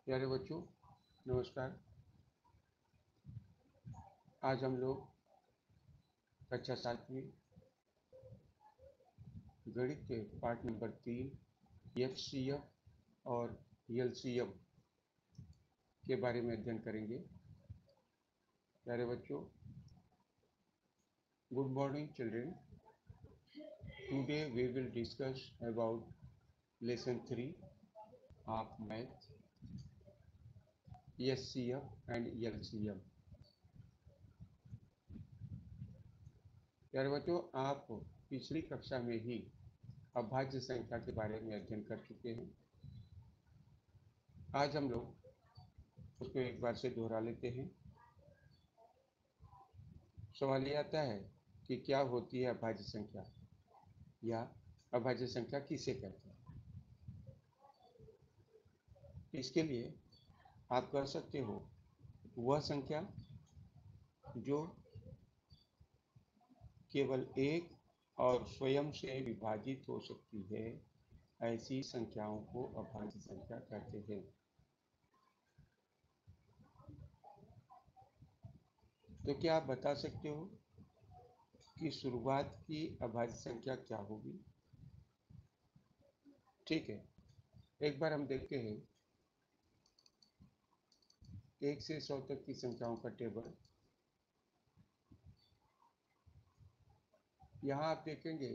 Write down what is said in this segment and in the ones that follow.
प्यारे बच्चों, नमस्कार। आज हम लोग कक्षा 7वीं गणित के पाठ नंबर 3 एचसीएफ और एलसीएम के बारे में अध्ययन करेंगे। प्यारे बच्चों, good morning children. Today we will discuss about lesson 3 of math, HCF and LCM. प्यारे बच्चों, आप पिछली कक्षा में ही अभाज्य संख्या के बारे में अध्ययन कर चुके हैं। आज हम लोग उसको एक बार से दोहरा लेते हैं। सवाल ये आता है कि क्या होती है अभाज्य संख्या, या अभाज्य संख्या किसे कहते हैं। इसके लिए आप कर सकते हो वह संख्या जो केवल एक और स्वयं से विभाजित हो सकती है, ऐसी संख्याओं को अभाज्य संख्या कहते हैं। तो क्या आप बता सकते हो कि शुरुआत की अभाज्य संख्या क्या होगी? ठीक है, एक बार हम देखते हैं 1 से 100 तक की संख्याओं का टेबल। यहाँ आप देखेंगे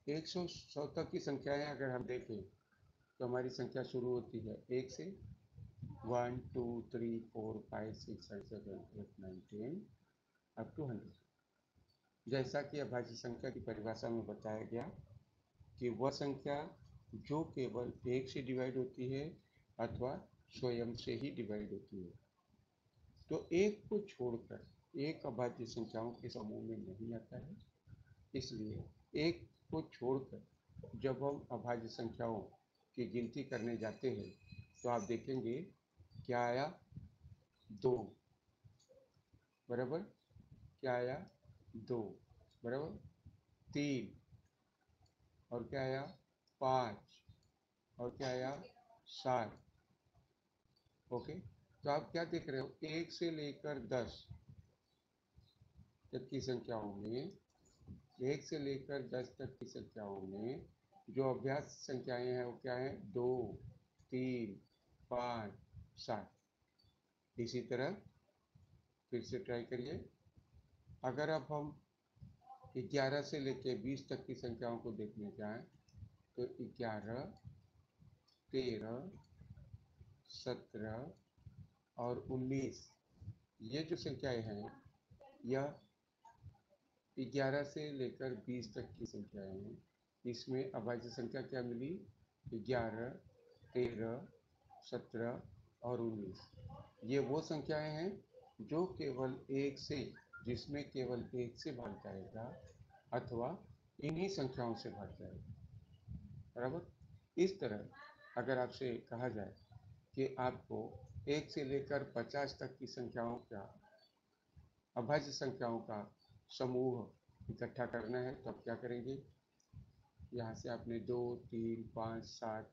1 से 100 तक की संख्याएं अगर हम देखें तो हमारी संख्या शुरू होती है 1 से, 1 2 3 4 5 6 7 8 9 10 अप टू 100। जैसा कि अभाज्य संख्या की परिभाषा में बताया गया कि वह संख्या जो केवल 1 से डिवाइड होती है अथवा स्वयं से ही डिवाइड होती है। तो एक को छोड़कर एक अभाज्य संख्याओं के समूह में नहीं आता है। इसलिए एक को छोड़कर जब हम अभाज्य संख्याओं की गिनती करने जाते हैं तो आप देखेंगे क्या आया, 2 बराबर, क्या आया 2 बराबर, 3 और क्या आया 5 और क्या आया 7। ओके, तो आप क्या देख रहे हो, 1 से लेकर 10 तक की संख्याओं में, 1 से लेकर 10 तक की संख्याओं में जो अभ्यास संख्याएं हैं वो क्या है, 2 3 5 7। इसी तरह फिर से ट्राई करिए। अगर अब हम 11 से लेकर 20 तक की संख्याओं को देखने जाएं तो 11 13 17 और 19, ये जो संख्याएं हैं यह 11 से लेकर 20 तक की संख्याएं हैं। इसमें अभाज्य संख्या क्या मिली, 11 13 17 और 19। ये वो संख्याएं हैं जो केवल एक से, जिसमें केवल एक से भाग जाएगा अथवा इन्हीं संख्याओं से भाग जाएगा। बराबर। इस तरह अगर आपसे कहा जाए कि आपको 1 से लेकर 50 तक की संख्याओं का, अभाज्य संख्याओं का समूह इकट्ठा करना है तो आप क्या करेंगे, यहाँ से आपने 2 3 5 7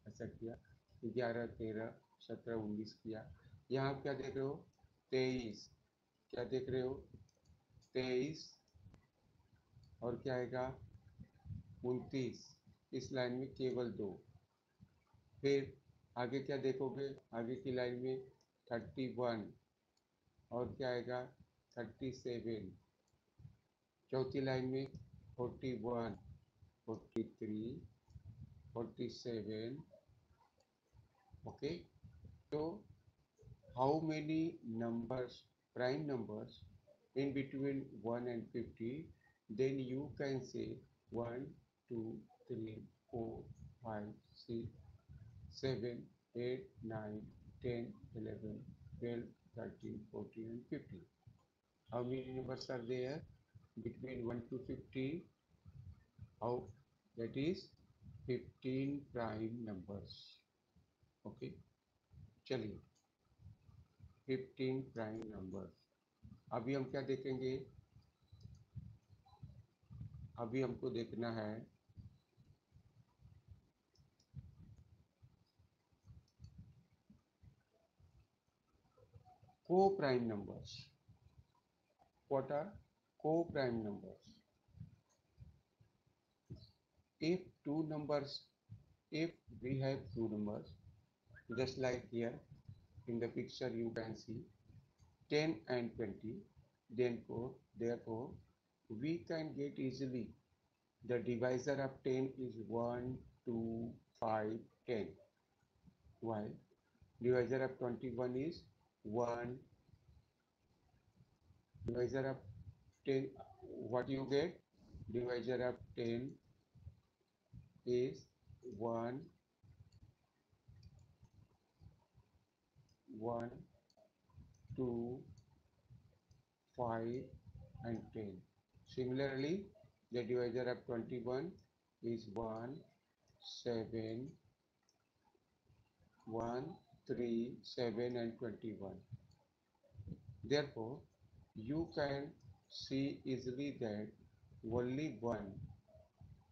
ऐसा किया, 11 13 17 19 किया। यहाँ आप क्या देख रहे हो, 23, क्या देख रहे हो 23 और क्या आएगा 29। इस लाइन में केवल 2। फिर आगे क्या देखोगे, आगे की लाइन में 31 और क्या आएगा 37। चौथी लाइन में 41 43 47। ओके, तो how many numbers, prime numbers, in between 1 and 50, then you can say 1 2 3 4 5 6 7 8 9 10 11 12 13 14 and 15. How many numbers are there between 1 to 50? How, that is 15 prime numbers. Okay, चलिए 15 प्राइम नंबर। अभी हम क्या देखेंगे, अभी हमको देखना है co-prime numbers. What are co-prime numbers? If two numbers, if we have two numbers, just like here in the picture you can see 10 and 20, then therefore we can get easily the divisor of 10 is 1, 2, 5, 10, while divisor of 21 is 1. Divisor of 10, what you get? Divisor of 10 is 1, 1, 2, 5 and 10. Similarly, the divisor of 21 is 1, 7, 1, 3, 7 and 21. Therefore, you can see easily that only 1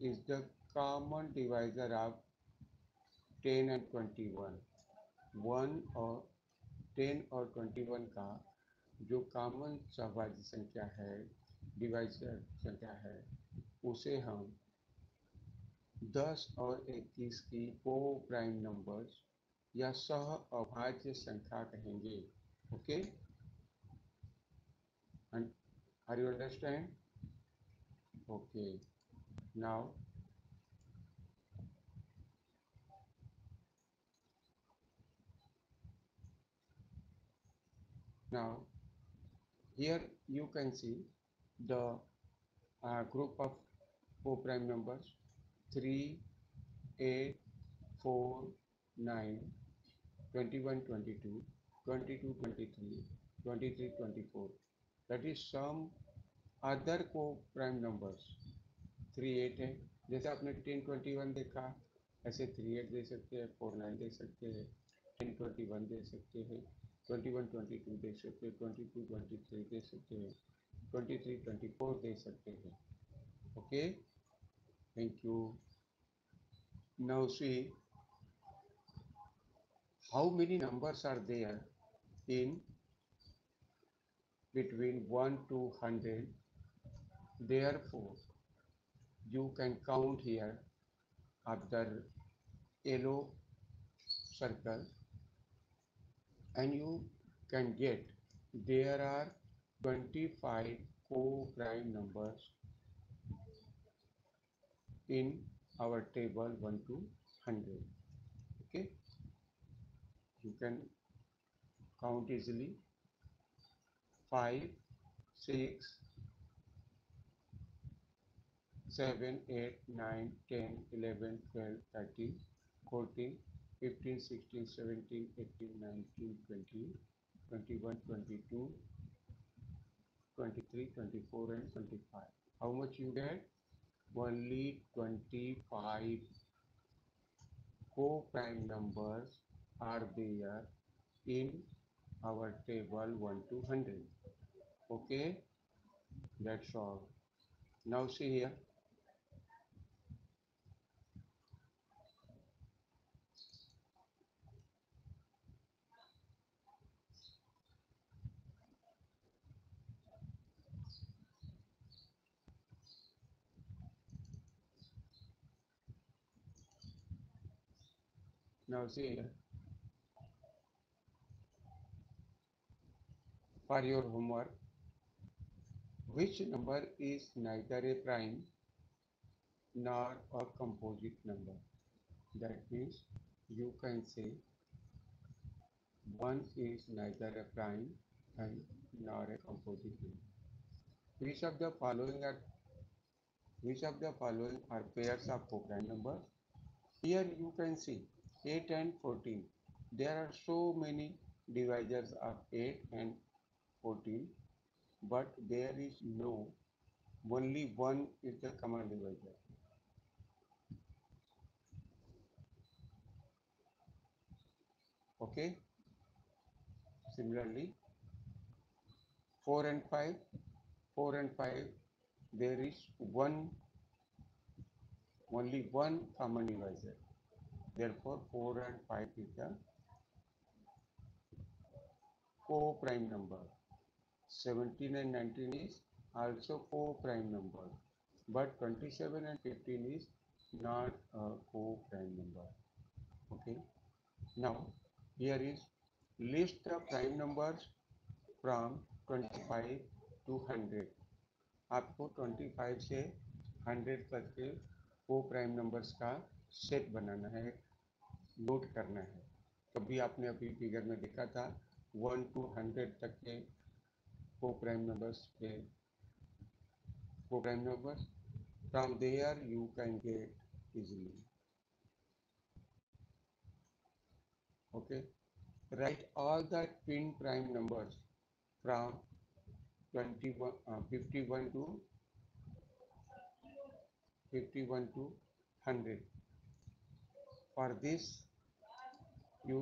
is the common divisor of 10 and 21. 1 और 10 और 21 का जो common सहभाज्य संख्या है, divisor संख्या है, उसे हम 10 और 21 की को प्राइम नंबर्स या सह अभाज्य संख्या कहेंगे। Okay, are you understand? Okay, now here you can see the group of co-prime numbers 3, 8, 4, 9, 21, 22, 22, 23, 23, 24. That is some other co-prime numbers. 3, 8 है, जैसे आपने 10, 21 देखा, ऐसे 3, 8 दे सकते हैं, 4, 9 दे सकते हैं, 10, 21 दे सकते हैं, 21, 22 दे सकते हैं, 22, 23 दे सकते हैं, 23, 24 दे सकते हैं। Okay, thank you. Now see how many numbers are there in between 1 to 100. Therefore, you can count here after yellow circle and you can get there are 25 co-prime numbers in our table 1 to 100. Okay, you can count easily 5, 6, 7, 8, 9, 10, 11, 12, 13, 14, 15, 16, 17, 18, 19, 20, 21, 22, 23, 24 and 25. How much you get? Only 25 co-prime numbers are there in our table 1 to 100. Okay, that's all. Now see here. Now see here. For your homework, which number is neither a prime nor a composite number? That means you can say 1 is neither a prime and nor a composite number. Which of the following are pairs of co-prime numbers? Here you can see 8 and 14. There are so many divisors of 8 and 14, but there is no, only one is the common divisor. Okay, Similarly, 4 and 5, 4 and 5, there is only one common divisor. Therefore, 4 and 5 is the co-prime number. 17 and 19 is also co-prime number, but 27 and 15 is not a co-prime number. Okay. Now, here is list the prime numbers from 25 to 100. आपको 25 से 100 तक के को prime numbers का set बनाना है, note करना है। कभी आपने अभी फिगर में देखा था 1 to 100 तक के को prime numbers from there you can get easily. Okay, write all the twin prime numbers from 51 to 100. For this, you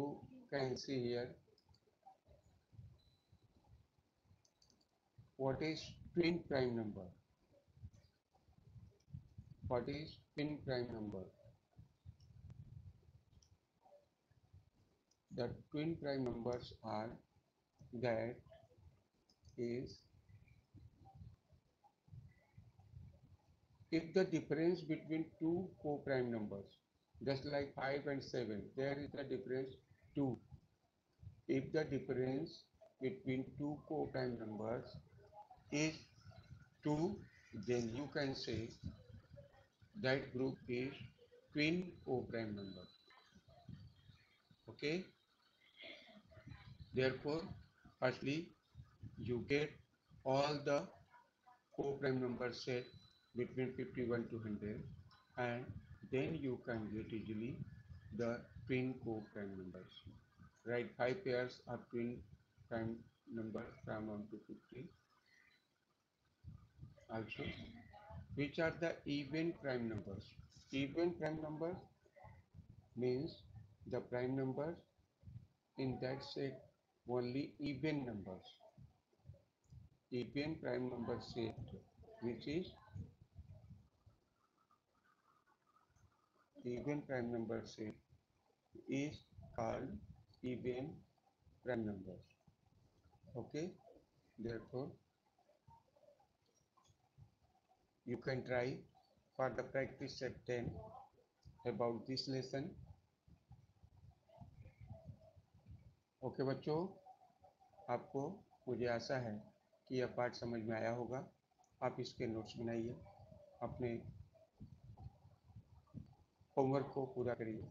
can see here what is twin prime number. What is twin prime number? The twin prime numbers are that is if the difference between two co-prime numbers, just like 5 and 7, there is a difference 2. If the difference between two co-prime numbers is 2, then you can say that group is twin co-prime number. Okay. Therefore, firstly, you get all the co-prime numbers set between 51 to 100, and then you can get easily the twin co-prime numbers. Right, 5 pairs of twin prime numbers from 1 to 50. Also, which are the even prime numbers? Even prime numbers means the prime numbers in that set only even numbers. Even prime number set, which is even prime number set, is called even prime numbers. Okay, therefore you can try for the practice set 10 about this lesson. Okay बच्चों, आपको मुझे आशा है कि यह पाठ समझ में आया होगा। आप इसके नोट्स बनाइए, अपने होमवर्क को पूरा करिए,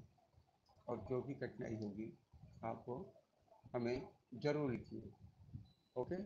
और जो भी कठिनाई होगी आपको हमें ज़रूर लिखिए। ओके।